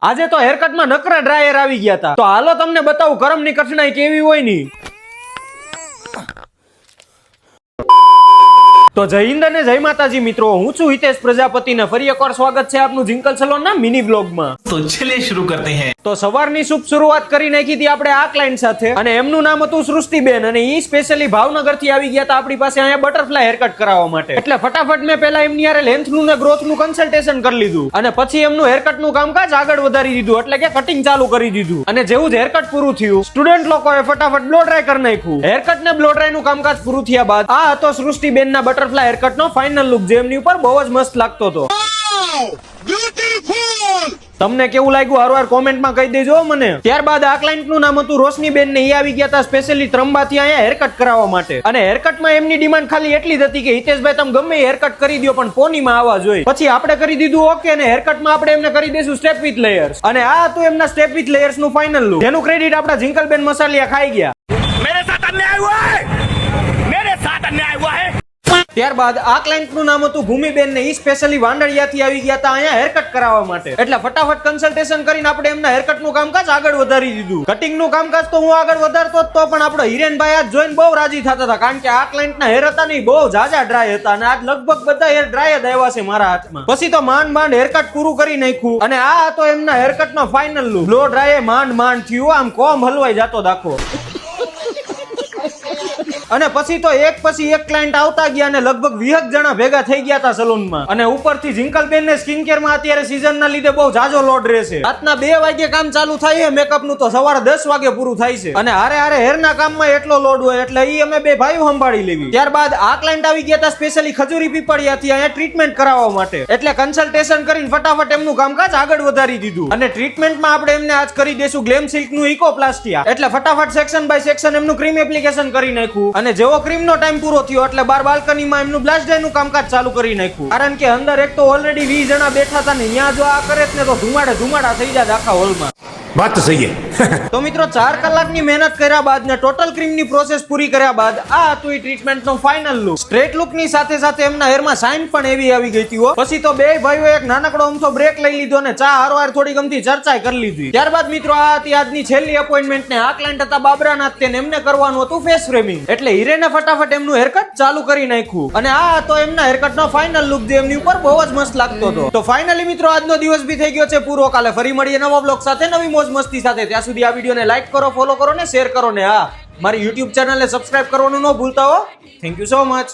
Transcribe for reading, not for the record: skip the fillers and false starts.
આજે તો હેરકટ માં નકરા ડ્રાયર આવી ગયા હતા. તો હાલો તમને બતાવું કરમ ની કઠણાઈ કેવી હોય ની. તો જય હિન્દ અને જય માતાજી મિત્રો, હું છું હિતેશ પ્રજાપતિ ને ફરી એકવાર સ્વાગત છે આપનું જિંકલ સલોન ના મિની બ્લોગ માં. તો ચલિए शुरू करते हैं. તો સવારની શુભ શરૂઆત કરી નાખી હતી આપણે આ ક્લાયન્ટ સાથે, અને એમનું નામ હતું સૃષ્ટિબેન, અને ઈ સ્પેશિયલી ભાવનગર થી આવી ગયા હતા આપણી પાસે અહીંયા બટરફ્લાય હેરકટ કરાવવા માટે. એટલે ફટાફટ મેં પહેલા એમની યારે લેન્થ નું ને ગ્રોથ નું કન્સલ્ટેશન કરી લીધું, અને પછી એમનું હેરકટ નું કામકાજ આગળ વધારી દીધું, એટલે કે કટિંગ ચાલુ કરી દીધું. અને જેવું જ હેરકટ પૂરું થયું, સ્ટુડન્ટ લોકોએ ફટાફટ બ્લો ડ્રાય કરી નાખ્યું. હેરકટ ને બ્લો ડ્રાય નું કામકાજ પૂરું થયા બાદ આ હતો સૃષ્ટિબેન ના બટરફ્લાય હેરકટ નો ફાઇનલ લુક, જે એમની ઉપર બહુ જ મસ્ત લાગતો હતો. તમને કેવું લાગ્યું હારવાર કોમેન્ટમાં કહી દેજો મને. ત્યારબાદ આ ક્લાયન્ટ નું નામ હતું રોશનીબેન ને, એ આવી ગયા હતા સ્પેશિયલી ત્રંબાથી અહીંયા હેરકટ કરાવવા માટે. અને હેરકટમાં એમની ડિમાન્ડ ખાલી એટલી જ હતી કે હિતેશભાઈ તમે ગમે હેરકટ કરી દો પણ પોનીમાં આવવા જોઈએ. પછી આપણે કરી દીધું ઓકે, અને હેરકટમાં આપણે એમને કરી દઈશું સ્ટેપ વિથ લેયર્સ. અને આ હતું એમના સ્ટેપ વિથ લેયર્સ નું ફાઇનલ લુક, જેનું ક્રેડિટ આપણા જિંકલબેન મસાલિયા ખાઈ ગયા. मेरे साथ अन्याय हुआ है, मेरे साथ अन्याय हुआ है. ત્યારબાદ આ ક્લાયન્ટ નું નામ હતું ભૂમિબેન ને, ઈ સ્પેશિયલી વાંડળિયાથી આવી ગયા હતા અહીંયા હેરકટ કરાવવા માટે. એટલે ફટાફટ કન્સલ્ટેશન કરીને આપણે એમના હેરકટ નું કામકાજ આગળ વધારી દીધું. કટિંગ નું કામકાજ તો હું આગળ વધારતો જ તો, પણ આપણો હિરેનભાઈ આજ જોઈને બહુ રાજી થતા હતા, કારણ કે આ ક્લાયન્ટ ના હેર હતા નહીં બહુ જાજા ડ્રાય હતા, અને આજ લગભગ બધા હેર ડ્રાય જ આવ્યા છે મારા હાથમાં. પછી તો માંડ હેરકટ પૂરું કરી નાખ્યું, અને આ હતો એમના હેરકટ નો ફાઇનલ લુક. બ્લો ડ્રાય માંડ થયું, આમ કોમ હલવાઈ જતો દાખો. અને પછી તો એક પછી એક ક્લાયન્ટ આવતા ગયા, અને લગભગ 20 જણા ભેગા થઈ ગયા હતા સલૂનમાં. અને ઉપરથી જિંકલબેન ને સ્કિન કેર માં અત્યારે સીઝન ના લીધે બહુ જાજો લોડ રહેશે. રાતના 2 વાગે કામ ચાલુ થાય છે મેકઅપ નું, તો સવારે 10 વાગે પૂરું થાય છે. અને હારે હેર ના કામમાં એટલો લોડ હોય, એટલે ઈ અમે બે ભાઈઓ સંભાળી લેવી. ત્યારબાદ આ ક્લાયન્ટ આવી ગયા હતા સ્પેશિયલી ખજૂરી પીપળિયાથી અહીંયા ટ્રીટમેન્ટ કરાવવા માટે. એટલે કન્સલ્ટેશન કરીને ફટાફટ એમનું કામકાજ આગળ વધારી દીધું. અને ટ્રીટમેન્ટમાં આપણે એમને આજ કરી દેશું ગ્લેમ સિલ્ક નું ઇકોપ્લાસ્ટિયા. એટલે ફટાફટ સેક્શન બાય સેક્શન એમનું ક્રીમ એપ્લિકેશન કરી નાખ્યું. અને જેવો ક્રીમ નો ટાઈમ પૂરો થયો એટલે બાર બાલ્કનીમાં એમનું બ્લાસ્ટ ડ્રાય નું કામકાજ ચાલુ કરી નાખ્યું. કારણ કે અંદર એક તો ઓલરેડી 20 જણા બેઠા હતા ને, ત્યાં જો આ કરે ને તો ધુમાડા થઈ જાય આખા હોલમાં. વાત તો સહી હે. તો મિત્રો 4 કલાકની મહેનત કર્યા બાદ ને ટોટલ ક્રીમની પ્રોસેસ પૂરી કર્યા બાદ આ હતું એ ટ્રીટમેન્ટ નો ફાઇનલ લુક. સ્ટ્રેટ લુક ની સાથે સાથે એમના હેરમાં શાઇન પણ એવી આવી ગઈ હતી. પછી તો બે ભાઈઓ એક નાનકડો અમથો બ્રેક લઈ લીધો અને ચા હારવાર થોડી ગમતી ચર્ચા કરી લીધી. ત્યારબાદ મિત્રો આ હતી આજની છેલ્લી અપોઇન્ટમેન્ટ ને આ ક્લાયન્ટ હતા બાબરાનાથ, તેને એમને કરવાનું હતું ફેસ ફ્રેમિંગ. એટલે હિરેને ફટાફટ એમનું હેરકટ ચાલુ કરી નાખ્યું, અને આ હતો એમના હેરકટ નો ફાઇનલ લુક, જે એમની ઉપર બહુ જ મસ્ત લાગતો હતો. તો ફાઇનલી મિત્રો આજનો દિવસ બી થઈ ગયો છે પૂરો. કાલે ફરી મળીએ નવા બ્લોગ સાથે, નવી મોજ મસ્તી સાથે. ત્યાં સુધી આ વિડીયોને લાઈક કરો, ફોલો કરો ને શેર કરો, ને હા મારી YouTube ચેનલને સબસ્ક્રાઇબ કરવાનું ન ભૂલતા હો. Thank you so much.